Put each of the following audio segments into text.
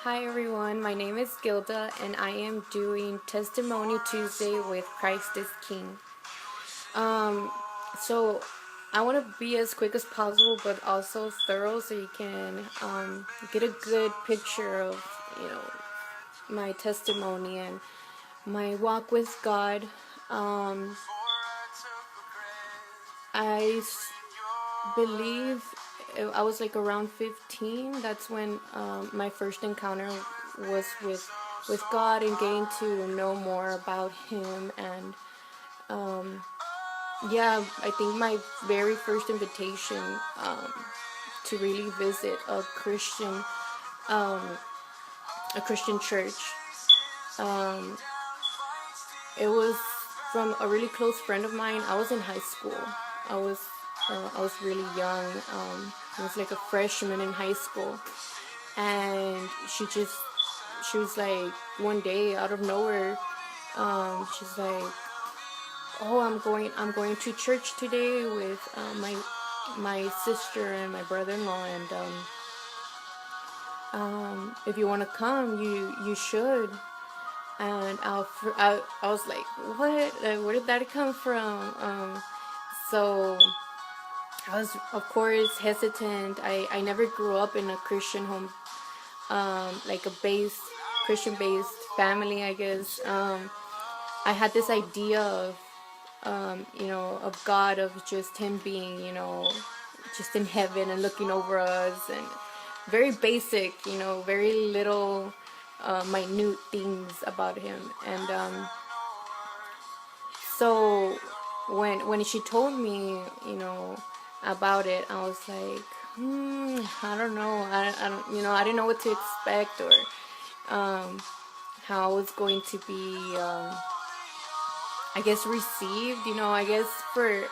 Hi everyone, my name is Gilda and I am doing Testimony Tuesday with Christ is King. So I want to be as quick as possible but also thorough so you can get a good picture of, my testimony and my walk with God. I believe I was like around 15. That's when my first encounter was with God and getting to know more about Him. And I think my very first invitation to really visit a Christian church, it was from a really close friend of mine. I was in high school. I was really young. I was like a freshman in high school, and she was like one day out of nowhere, she's like, "Oh, I'm going to church today with my sister and my brother-in-law, and if you want to come, you should." And I was like, what? Where did that come from? So I was, of course, hesitant. I never grew up in a Christian home, like a Christian-based family, I guess. I had this idea of, of God, of just Him being, just in heaven and looking over us, and very basic, very little minute things about Him. And so when she told me, about it, I was like, I don't know. I don't, I didn't know what to expect, or how it's going to be, I guess, received. I guess for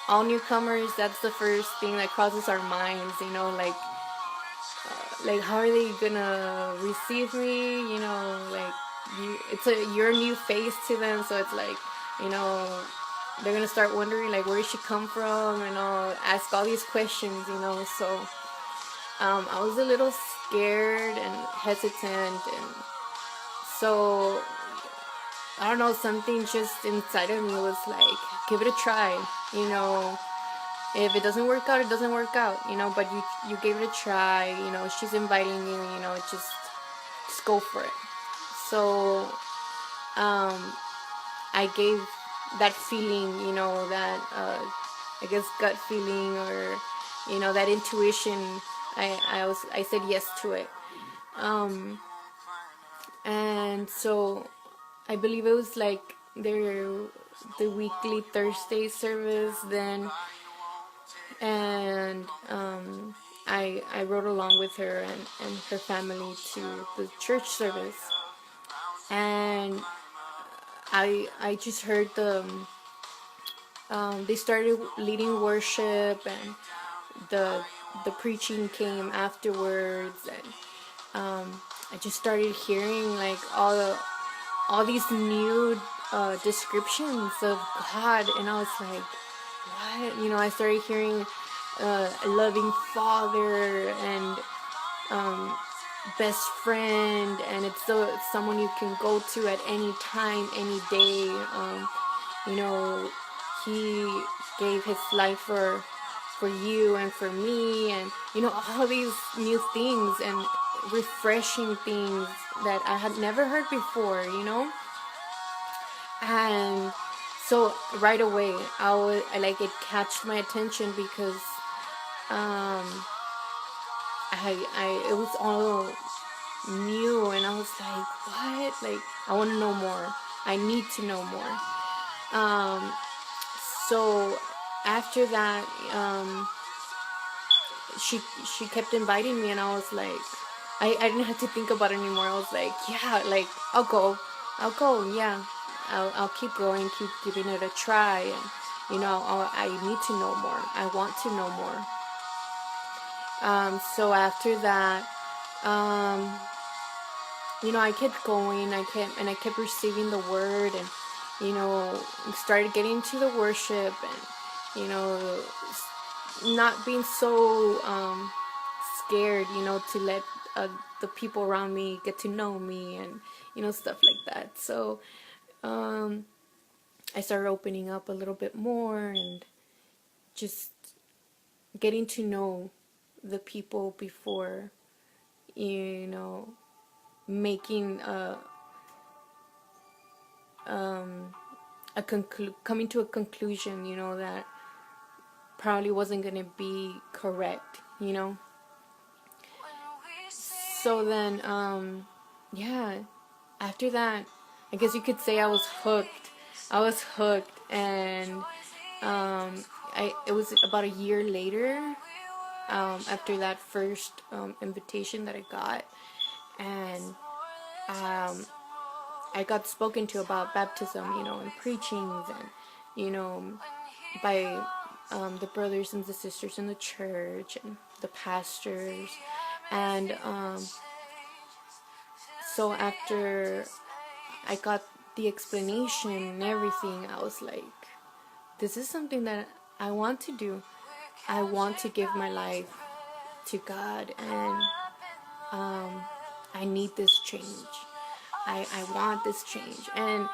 all newcomers, that's the first thing that crosses our minds. Like how are they gonna receive me? Like you're a new face to them, so it's like, they're gonna start wondering, like, where did she come from, and ask all these questions. So I was a little scared and hesitant, and so I don't know, something just inside of me was like, give it a try. If it doesn't work out, it doesn't work out. But you gave it a try. She's inviting you. Just go for it. So I gave that feeling, that I guess gut feeling, or that intuition. I said yes to it. And so I believe it was like the weekly Thursday service then, and I rode along with her and her family to the church service, and I just heard they started leading worship, and the preaching came afterwards, and I just started hearing like all these new descriptions of God, and I was like, what? I started hearing a loving Father, and best friend, and it's someone you can go to at any time, any day. He gave His life for you and for me, and all these new things and refreshing things that I had never heard before. And so right away I like, it catched my attention, because it was all new, and I was like, what? Like, I want to know more. I need to know more. So after that, she kept inviting me, and I was like, I didn't have to think about it anymore. I was like, yeah, like, I'll go, yeah. I'll keep going, keep giving it a try, and I need to know more. I want to know more. So after that, I kept going. I kept receiving the word, and started getting to the worship, and not being so scared, to let the people around me get to know me, and stuff like that. So I started opening up a little bit more and just getting to know the people before, making coming to a conclusion, that probably wasn't gonna be correct, So then, yeah, after that, I guess you could say I was hooked. And it was about a year later, after that first invitation that I got, and I got spoken to about baptism, and preachings, and by the brothers and the sisters in the church and the pastors, and so after I got the explanation and everything, I was like, this is something that I want to do. I want to give my life to God, and I need this change. I want this change. And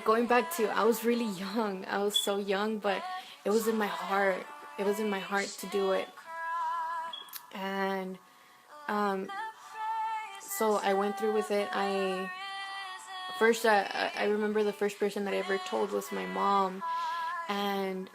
going back to, I was really young. I was so young, but it was in my heart. It was in my heart to do it. And so I went through with it. I remember the first person that I ever told was my mom, and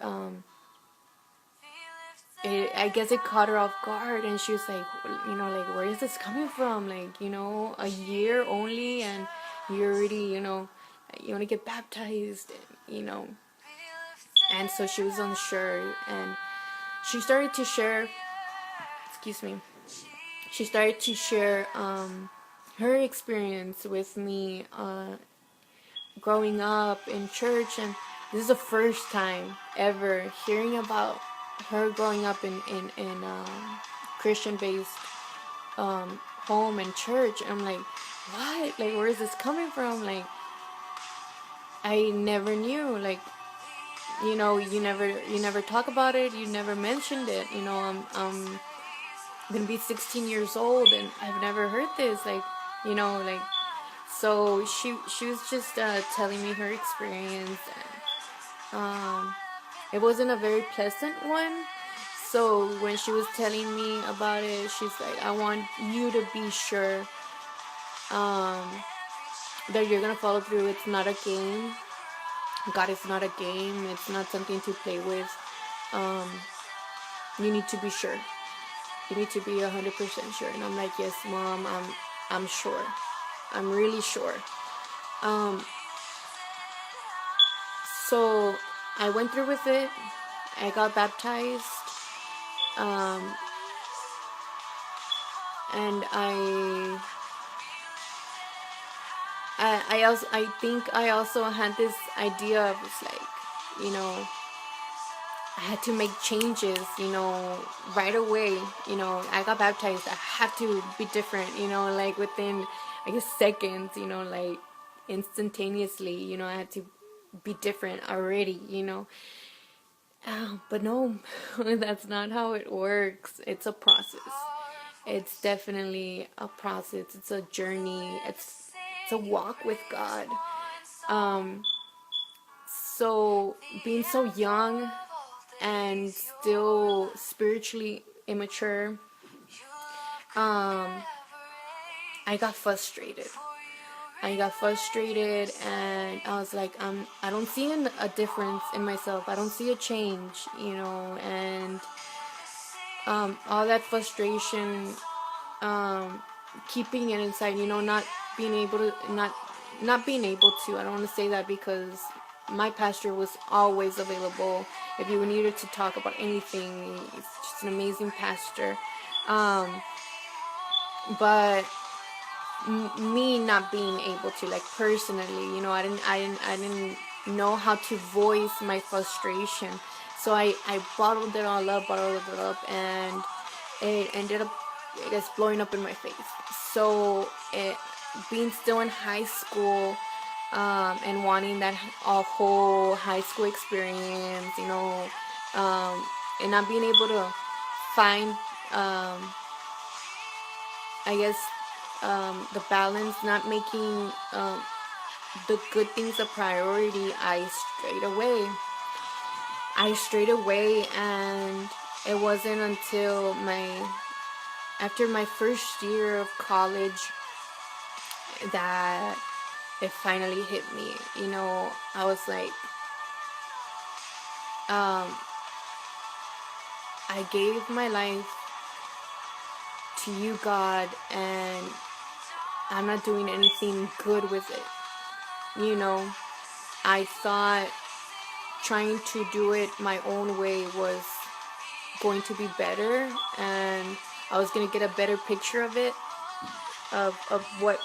I guess it caught her off guard, and she was like, like, where is this coming from? Like, a year only, and you already, you want to get baptized, and so she was unsure, and she started to share, she started to share her experience with me growing up in church. And this is the first time ever hearing about her growing up in Christian-based home and church. And I'm like, what? Like, where is this coming from? Like, I never knew. Like, you never talk about it. You never mentioned it. I'm gonna be 16 years old, and I've never heard this. Like, like, so she was just telling me her experience, and it wasn't a very pleasant one. So when she was telling me about it, she's like, I want you to be sure that you're gonna follow through. It's not a game. God is not a game. It's not something to play with. You need to be sure. You need to be 100% sure. And I'm like, yes, Mom, I'm sure. I'm really sure. So I went through with it. I got baptized. And I think I also had this idea of, it's like, I had to make changes, right away. I got baptized. I had to be different, like within, I guess, seconds, like instantaneously, I had to be different already, But no, that's not how it works. It's a process. It's definitely a process. It's a journey. It's a walk with God. So being so young and still spiritually immature, I got frustrated. And I was like, I don't see a difference in myself. I don't see a change, and all that frustration, keeping it inside, not being able to, not being able to, I don't want to say that, because my pastor was always available if you needed to talk about anything. He's just an amazing pastor. But me not being able to, like, personally, I didn't know how to voice my frustration. So I bottled it all up, and it ended up, I guess, blowing up in my face. So being still in high school, and wanting that whole high school experience, and not being able to find I guess the balance, not making the good things a priority, I strayed away, and it wasn't until after my first year of college that it finally hit me. I was like, I gave my life to you, God, and I'm not doing anything good with it. I thought trying to do it my own way was going to be better, and I was going to get a better picture of it, of what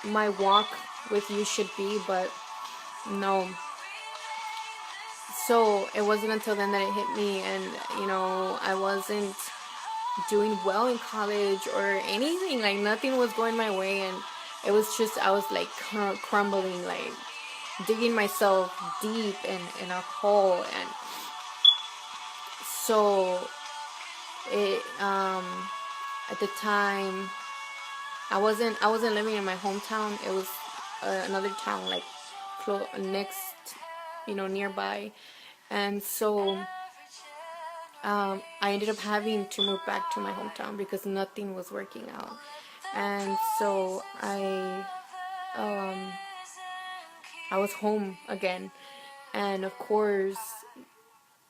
my walk with you should be, but no. So it wasn't until then that it hit me, and I wasn't doing well in college or anything. Like, nothing was going my way, and it was just, I was like crumbling, like digging myself deep in a hole. And so it at the time, I wasn't living in my hometown. It was another town, like next, nearby. And so I ended up having to move back to my hometown because nothing was working out. And so I was home again, and of course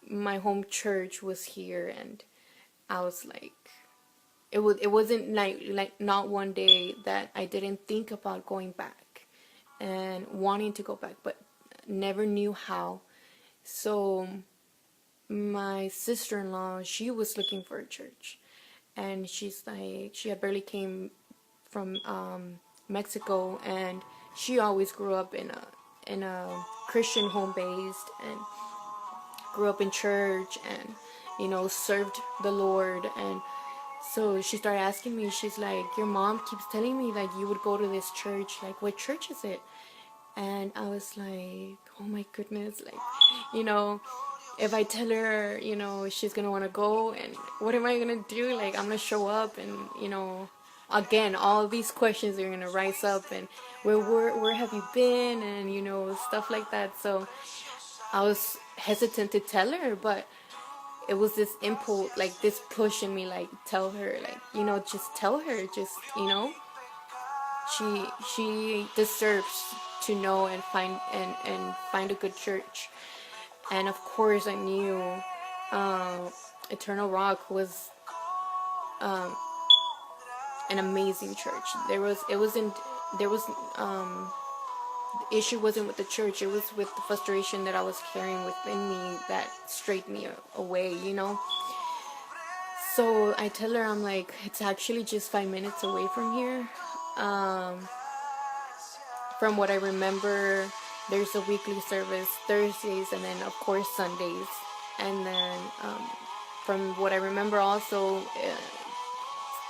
my home church was here, and I was like, it wasn't like not one day that I didn't think about going back and wanting to go back, but never knew how. So my sister-in-law, she was looking for a church, and she's like, she had barely came from Mexico, and she always grew up in a Christian home based, and grew up in church, and served the Lord. And so she started asking me, she's like, your mom keeps telling me that you would go to this church, like, what church is it? And I was like, oh my goodness, like, if I tell her, she's gonna want to go, and what am I gonna do? Like, I'm gonna show up, and again, all these questions are gonna rise up, and where have you been, and stuff like that. So I was hesitant to tell her, but it was this impulse, like this push in me, like, tell her, like, just tell her, just she deserves to know and find a good church. And of course I knew Eternal Rock was an amazing church. The issue wasn't with the church, it was with the frustration that I was carrying within me that strayed me away. So I tell her, I'm like, it's actually just 5 minutes away from here. From what I remember, there's a weekly service Thursdays, and then of course Sundays. And then from what I remember also,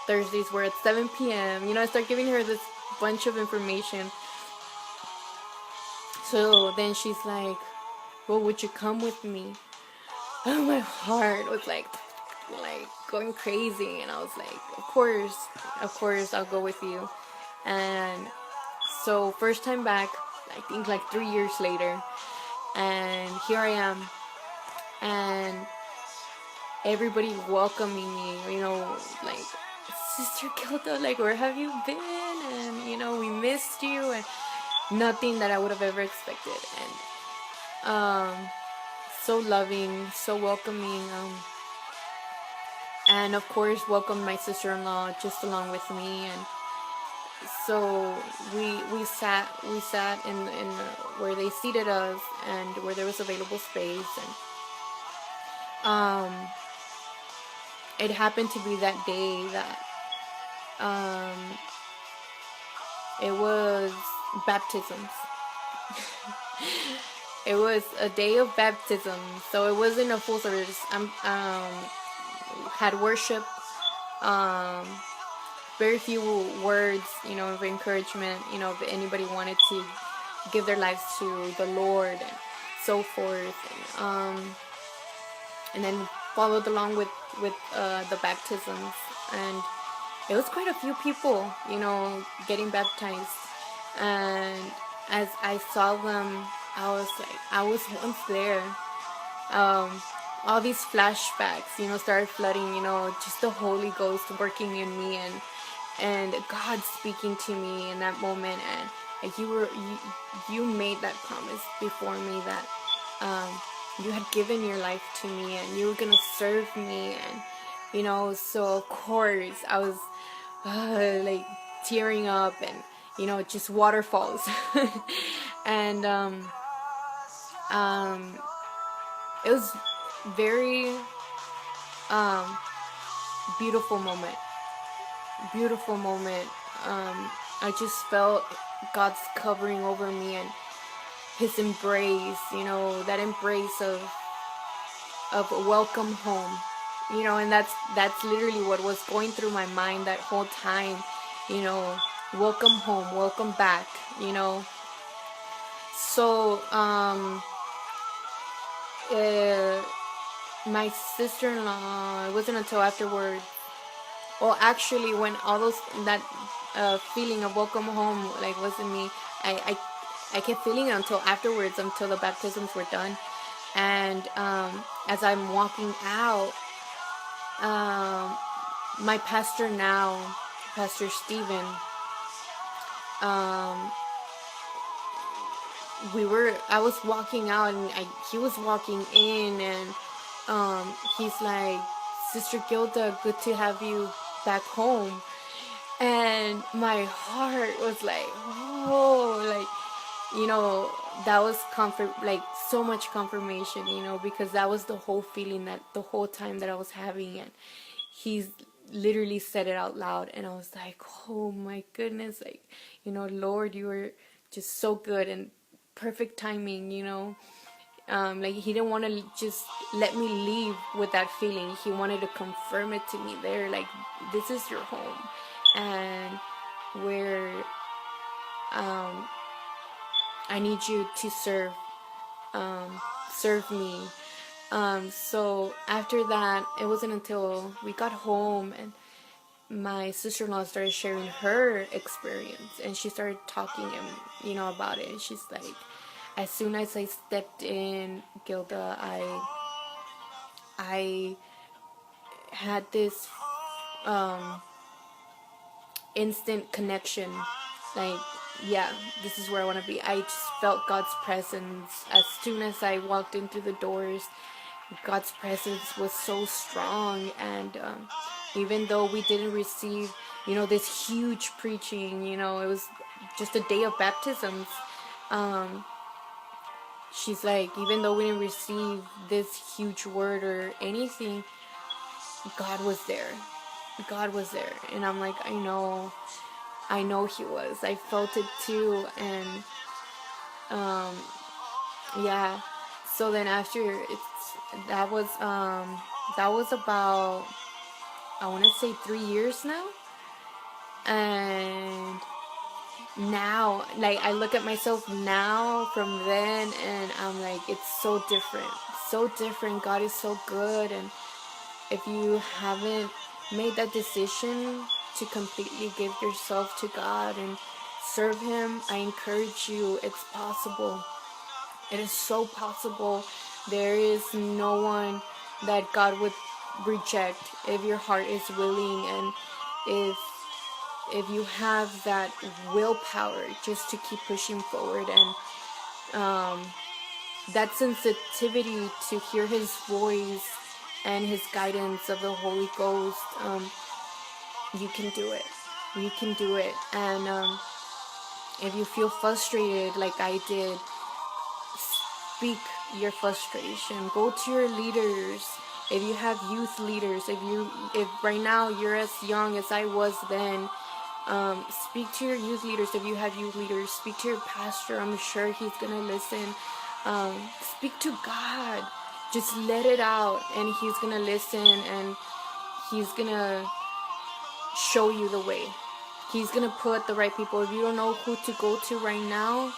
Thursdays were at 7 p.m. I start giving her this bunch of information. So then she's like, well, would you come with me? Oh, my heart was like going crazy, and I was like, of course I'll go with you. And so first time back, I think like 3 years later, and here I am, and everybody welcoming me, like, Sister Gilda, like, where have you been? And we missed you, and nothing that I would have ever expected. And so loving, so welcoming, and of course welcomed my sister-in-law just along with me. And so we sat in where they seated us, and where there was available space. And it happened to be that day that it was baptisms. It was a day of baptism, so it wasn't a full service. Had worship, very few words, of encouragement, if anybody wanted to give their lives to the Lord and so forth. And then followed along with the baptisms. And it was quite a few people, getting baptized. And as I saw them, I was like, I was once there. um, all these flashbacks, started flooding, just the Holy Ghost working in me, and God speaking to me in that moment. And like you made that promise before me that you had given your life to me and you were gonna serve me, and so of course I was like tearing up, and just waterfalls. And it was very beautiful moment. Beautiful moment. I just felt God's covering over me, and His embrace. That embrace of welcome home. And that's literally what was going through my mind that whole time. Welcome home, welcome back. So my sister-in-law, it wasn't until afterward. Well, actually, when all that feeling of welcome home like was in me, I kept feeling it until afterwards, until the baptisms were done. And as I'm walking out, my pastor now, Pastor Stephen, I was walking out, and he was walking in, and he's like, Sister Gilda, good to have you back home. And my heart was like, whoa, like, that was like so much confirmation, because that was the whole feeling that the whole time that I was having. And he's literally said it out loud, and I was like, oh my goodness, like, Lord, you were just so good, and perfect timing. Like, he didn't want to just let me leave with that feeling. He wanted to confirm it to me there, like, this is your home, and where I need you to serve me. So after that, it wasn't until we got home and my sister-in-law started sharing her experience, and she started talking about it. And she's like, as soon as I stepped in, Gilda, I had this instant connection, like, yeah, this is where I want to be. I just felt God's presence as soon as I walked in through the doors. God's presence was so strong, and even though we didn't receive this huge preaching, it was just a day of baptisms. She's like, even though we didn't receive this huge word or anything, God was there. God was there. And I'm like, I know He was. I felt it too. And yeah. So then after that was about, I want to say 3 years now. And now, like, I look at myself now from then, and I'm like, it's so different. So different. God is so good. And if you haven't made that decision to completely give yourself to God and serve Him, I encourage you. It's possible. It is so possible. There is no one that God would reject if your heart is willing, and if you have that willpower just to keep pushing forward, and that sensitivity to hear His voice and His guidance of the Holy Ghost, you can do it. You can do it. And if you feel frustrated like I did, speak your frustration. Go to your leaders. If you have youth leaders, if right now you're as young as I was then, speak to your youth leaders. If you have youth leaders, speak to your pastor. I'm sure he's gonna listen. Speak to God. Just let it out, and He's gonna listen, and He's gonna show you the way. He's gonna put the right people. If you don't know who to go to right now,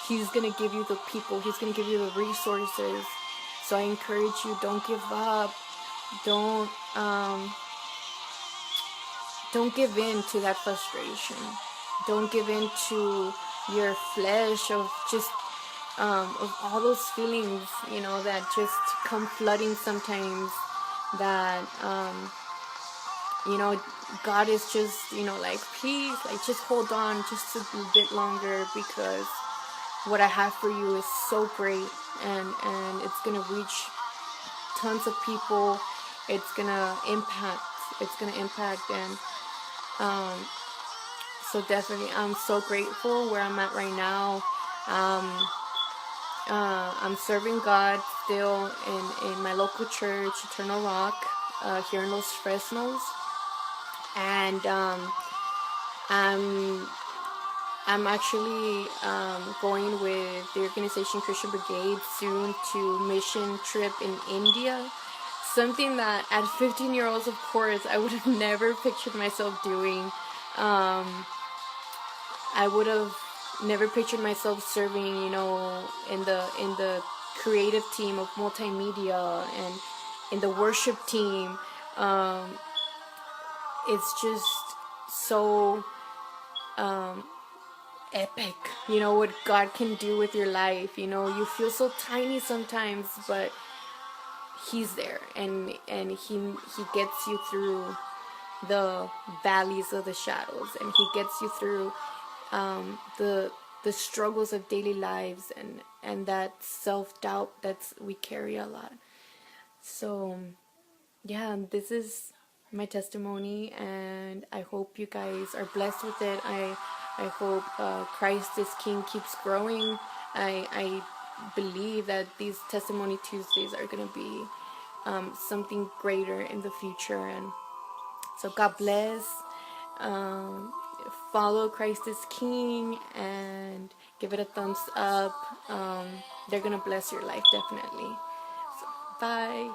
He's gonna give you the people. He's gonna give you the resources. So I encourage you, don't give up. Don't don't give in to that frustration. Don't give in to your flesh of just of all those feelings, that just come flooding sometimes. That God is just, like, please, like, just hold on just a bit longer, because what I have for you is so great, and it's gonna reach tons of people. It's gonna impact. And so definitely, I'm so grateful where I'm at right now. I'm serving God still in my local church, Eternal Rock, here in Los Fresnos, and I'm actually going with the organization Christian Brigade soon to mission trip in India. Something that at 15 years old, of course, I would have never pictured myself doing. I would have never pictured myself serving, in the creative team of multimedia and in the worship team. It's just so epic, what God can do with your life. You feel so tiny sometimes, but He's there, and he gets you through the valleys of the shadows, and He gets you through the struggles of daily lives, and that self-doubt that we carry a lot. So yeah, this is my testimony, and I hope you guys are blessed with it. I hope Christ is King keeps growing. I believe that these Testimony Tuesdays are going to be something greater in the future. And so God bless. Follow Christ is King and give it a thumbs up. They're going to bless your life, definitely. So, bye.